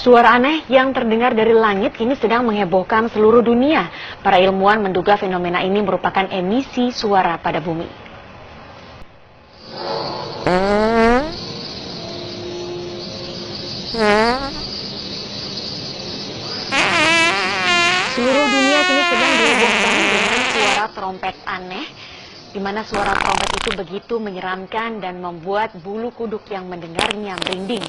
Suara aneh yang terdengar dari langit kini sedang menghebohkan seluruh dunia. Para ilmuwan menduga fenomena ini merupakan emisi suara pada bumi. Seluruh dunia kini sedang dihebohkan dengan suara trompet aneh, di mana suara trompet itu begitu menyeramkan dan membuat bulu kuduk yang mendengarnya merinding.